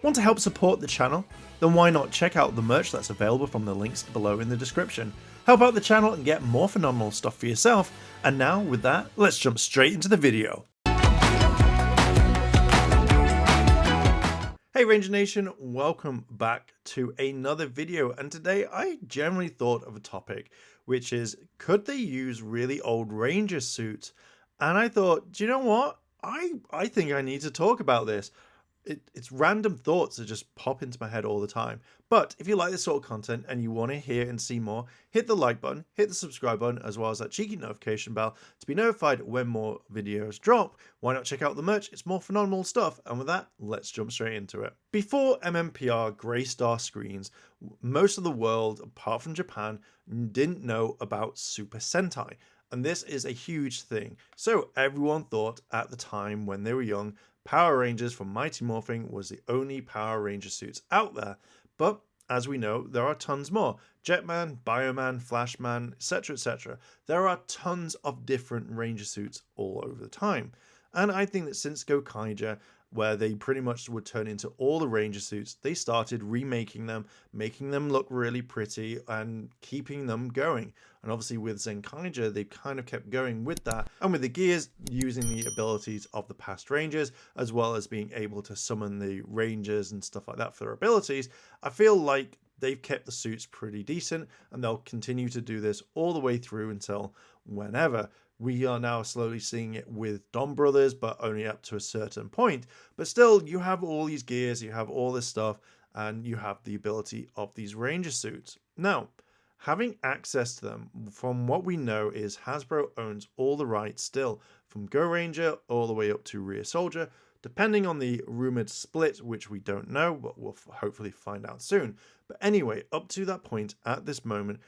Want to help support the channel? Then why not check out the merch that's available from the links below in the description. Help out the channel and get more phenomenal stuff for yourself. And now with that, let's jump straight into the video. Hey Ranger Nation, welcome back to another video, and today I generally thought of a topic which is, could they use really old Ranger suits? And I thought, do you know what? I think I need to talk about this. It's random thoughts that just pop into my head all the time. But if you like this sort of content and you want to hear and see more, hit the like button, hit the subscribe button, as well as that cheeky notification bell to be notified when more videos drop. Why not check out the merch? It's more phenomenal stuff. And with that, let's jump straight into it. Before MMPR Greystar screens, most of the world, apart from Japan, didn't know about Super Sentai. And this is a huge thing. So everyone thought at the time when they were young, Power Rangers from Mighty Morphin was the only Power Ranger suits out there. But as we know, there are tons more. Jetman, Bioman, Flashman, etc, etc. There are tons of different Ranger suits all over the time. And I think that since Gokaiger, where they pretty much would turn into all the Ranger suits, they started remaking them, making them look really pretty and keeping them going. And obviously with Zenkaiger, they kind of kept going with that. And with the gears, using the abilities of the past Rangers, as well as being able to summon the Rangers and stuff like that for their abilities, I feel like they've kept the suits pretty decent, and they'll continue to do this all the way through until whenever. We are now slowly seeing it with Dom Brothers, but only up to a certain point. But still, you have all these gears, you have all this stuff, and you have the ability of these Ranger suits. Now, having access to them, from what we know, is Hasbro owns all the rights still, from Go Ranger all the way up to Rear Soldier, depending on the rumored split, which we don't know, but we'll hopefully find out soon. But anyway, up to that point, at this moment,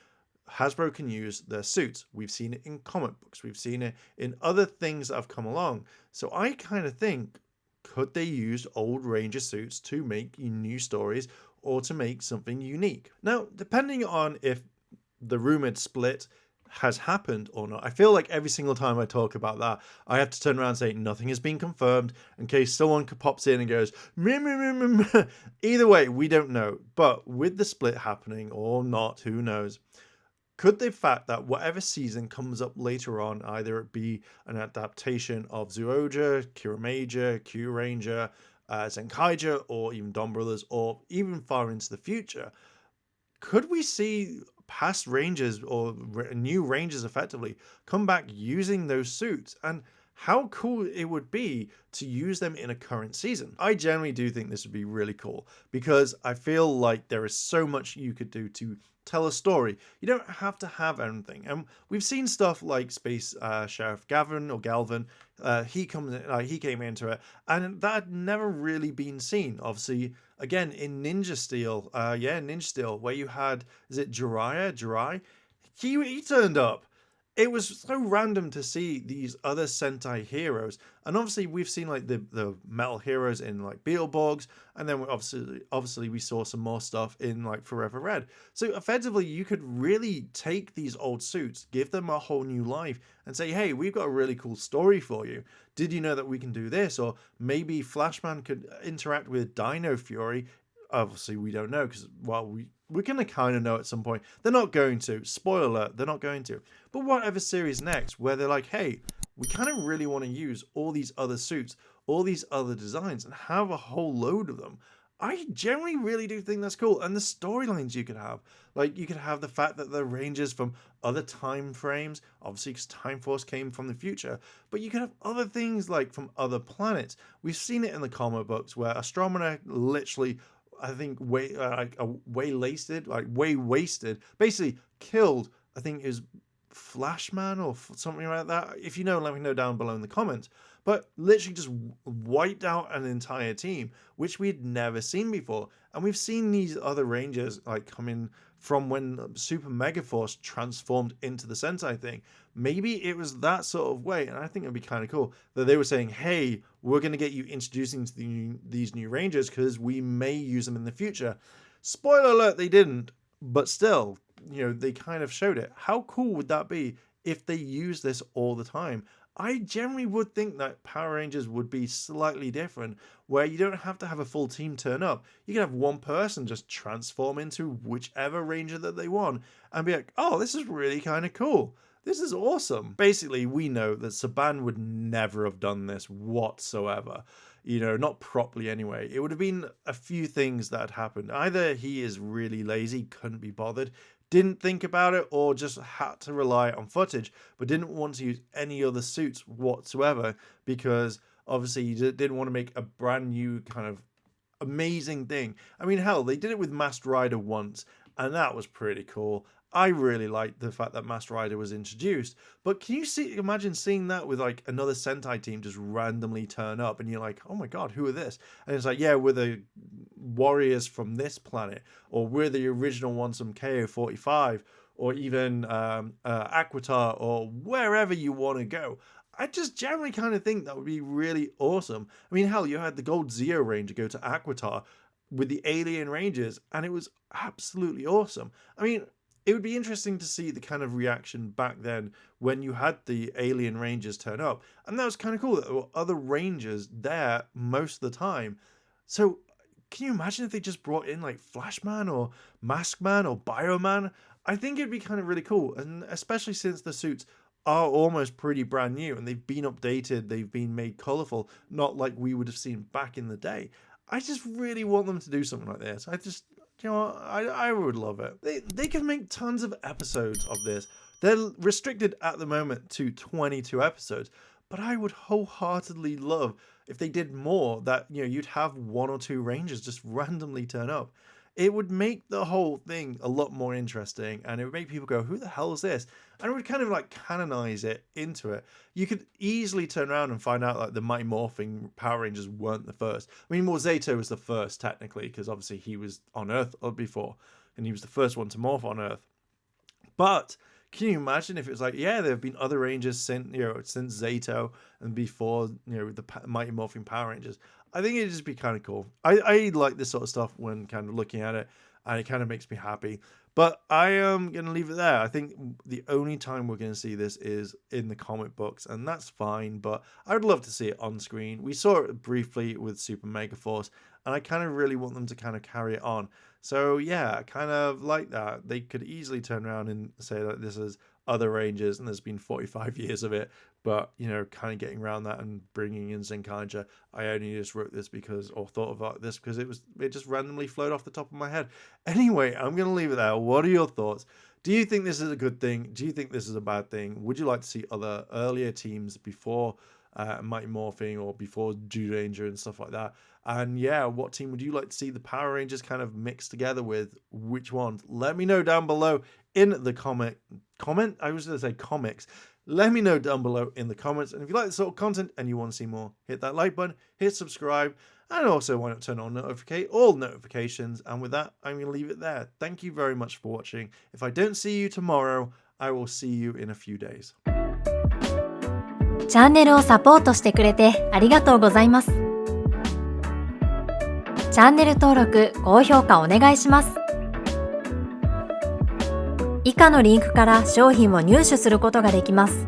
Hasbro can use their suits. We've seen it in comic books. We've seen it in other things that have come along. So I kind of think, could they use old Ranger suits to make new stories or to make something unique? Now, depending on if the rumored split has happened or not, I feel like every single time I talk about that, I have to turn around and say nothing has been confirmed in case someone pops in and goes, meh, meh, meh, meh, meh. Either way, we don't know. But with the split happening or not, who knows? Could the fact that whatever season comes up later on, either it be an adaptation of Zyuohger, Kiramager, Kyuranger, Zenkaiger, or even Dom Brothers, or even far into the future, could we see past Rangers or new Rangers effectively come back using those suits? And how cool it would be to use them in a current season. I generally do think this would be really cool because I feel like there is so much you could do to tell a story. You don't have to have anything. And we've seen stuff like Space Sheriff Gavin or Galvin. He came into it, and that had never really been seen. Obviously, again in Ninja Steel, Ninja Steel, where you had, is it Jirai? He turned up. It was so random to see these other Sentai heroes, and obviously we've seen like the metal heroes in like Beetleborgs, and then obviously we saw some more stuff in like Forever Red. So effectively, you could really take these old suits, give them a whole new life, and say, hey, we've got a really cool story for you. Did you know that we can do this? Or maybe Flashman could interact with Dino Fury. Obviously, we don't know because, well, we're going to kind of know at some point. They're not going to. Spoiler alert, they're not going to. But whatever series next, where they're like, hey, we kind of really want to use all these other suits, all these other designs, and have a whole load of them. I generally really do think that's cool. And the storylines you could have. Like, you could have the fact that the Rangers from other time frames, obviously because Time Force came from the future, but you could have other things like from other planets. We've seen it in the comic books where Astromeda literally, I think way wasted, basically killed, I think it was Flashman or something like that. If you know, let me know down below in the comments. But literally just wiped out an entire team, which we'd never seen before. And we've seen these other Rangers like come in from when Super Megaforce transformed into the Sentai thing. Maybe it was that sort of way, and I think it'd be kind of cool that they were saying, hey, we're going to get you introducing to these new Rangers because we may use them in the future. Spoiler alert, they didn't, but still, you know, they kind of showed it. How cool would that be if they use this all the time? I generally would think that Power Rangers would be slightly different, where you don't have to have a full team turn up. You can have one person just transform into whichever ranger that they want and be like, oh, this is really kind of cool. This is awesome. Basically, we know that Saban would never have done this whatsoever. Not properly anyway. It would have been a few things that had happened. Either he is really lazy, couldn't be bothered, didn't think about it, or just had to rely on footage, but didn't want to use any other suits whatsoever because obviously you didn't want to make a brand new kind of amazing thing. I mean, hell, they did it with Masked Rider once, and that was pretty cool. I really liked the fact that Masked Rider was introduced, but can you imagine seeing that with like another Sentai team just randomly turn up and you're like, oh my god, who are this? And it's like, yeah, we're the warriors from this planet, or we're the original ones from KO45, or even Aquitar, or wherever you want to go. I just generally kind of think that would be really awesome. I mean, hell, you had the Gold Zeo Ranger go to Aquitar with the Alien Rangers, and it was absolutely awesome. I mean, it would be interesting to see the kind of reaction back then when you had the Alien Rangers turn up. And that was kind of cool that there were other Rangers there most of the time. So can you imagine if they just brought in like Flashman or Maskman or Bioman? I think it'd be kind of really cool. And especially since the suits are almost pretty brand new and they've been updated, they've been made colorful, not like we would have seen back in the day. I just really want them to do something like this. I would love it. They can make tons of episodes of this. They're restricted at the moment to 22 episodes, but I would wholeheartedly love if they did more, that you'd have one or two Rangers just randomly turn up. It would make the whole thing a lot more interesting, and it would make people go, who the hell is this? And it would kind of like canonize it into it. You could easily turn around and find out like the Mighty Morphin Power Rangers weren't the first. I mean, Zato was the first technically, because obviously he was on Earth before, and he was the first one to morph on Earth. But can you imagine if it was like, yeah, there have been other Rangers since Zato and before, the Mighty Morphin Power Rangers. I think it'd just be kind of cool. I like this sort of stuff when kind of looking at it, and it kind of makes me happy. But I am going to leave it there. I think the only time we're going to see this is in the comic books, and that's fine, but I would love to see it on screen. We saw it briefly with Super Mega Force, and I kind of really want them to kind of carry it on. So yeah, I kind of like that. They could easily turn around and say that this is other Rangers, and there's been 45 years of it, but kind of getting around that and bringing in Zenkaija. I only just wrote this or thought about this because it just randomly flowed off the top of my head. Anyway, I'm gonna leave it there. What are your thoughts? Do you think this is a good thing? Do you think this is a bad thing? Would you like to see other earlier teams before Mighty Morphing or before Zyuranger and stuff like that? And yeah, what team would you like to see the Power Rangers kind of mixed together with? Which ones? Let me know down below in the comment. I was going to say comics. Let me know down below in the comments. And if you like this sort of content and you want to see more, hit that like button, hit subscribe, and also why not turn on all notifications. And with that, I'm going to leave it there. Thank you very much for watching. If I don't see you tomorrow, I will see you in a few days. チャンネルをサポートしてくれてありがとうございます。チャンネル登録、高評価お願いします。以下のリンクから商品を入手することができます。